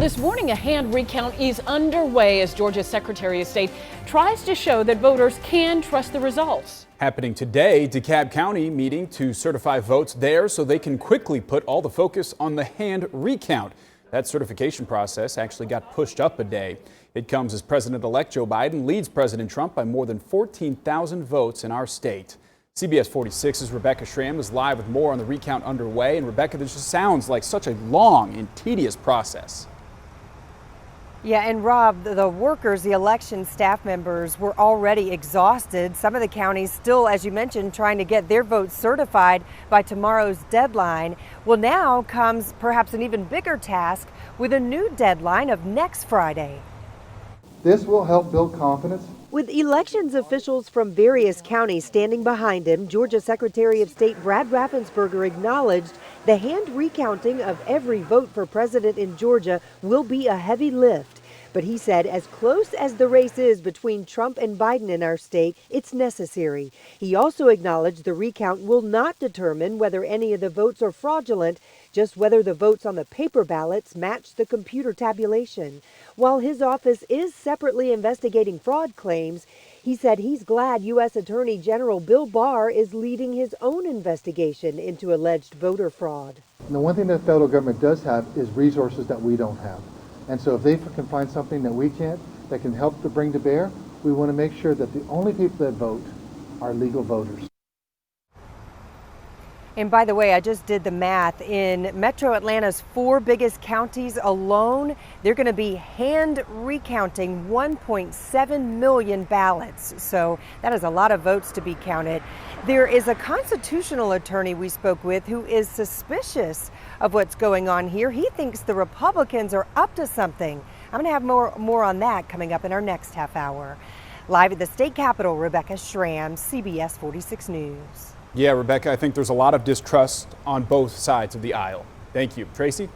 This morning, a hand recount is underway as Georgia's Secretary of State tries to show that voters can trust the results. Happening today, DeKalb County meeting to certify votes there so they can quickly put all the focus on the hand recount. That certification process actually got pushed up a day. It comes as President-elect Joe Biden leads President Trump by more than 14,000 votes in our state. CBS 46's Rebecca Schramm is live with more on the recount underway. And Rebecca, this just sounds like such a long and tedious process. Yeah, and Rob, the workers, the election staff members were already exhausted. Some of the counties still, as you mentioned, trying to get their votes certified by tomorrow's deadline. Well, now comes perhaps an even bigger task with a new deadline of next Friday. This will help build confidence. With elections officials from various counties standing behind him, Georgia Secretary of State Brad Raffensperger acknowledged the hand recounting of every vote for president in Georgia will be a heavy lift. But he said as close as the race is between Trump and Biden in our state, it's necessary. He also acknowledged the recount will not determine whether any of the votes are fraudulent, just whether the votes on the paper ballots match the computer tabulation. While his office is separately investigating fraud claims, he said he's glad U.S. Attorney General Bill Barr is leading his own investigation into alleged voter fraud. And the one thing that the federal government does have is resources that we don't have. And so if they can find something that we can't, that can help to bring to bear, we want to make sure that the only people that vote are legal voters. And by the way, I just did the math. In Metro Atlanta's 4 biggest counties alone, they're going to be hand recounting 1.7 million ballots. So that is a lot of votes to be counted. There is a constitutional attorney we spoke with who is suspicious of what's going on here. He thinks the Republicans are up to something. I'm going to have more on that coming up in our next half hour. Live at the state capitol, Rebecca Schramm, CBS 46 News. Yeah, Rebecca, I think there's a lot of distrust on both sides of the aisle. Thank you. Tracy?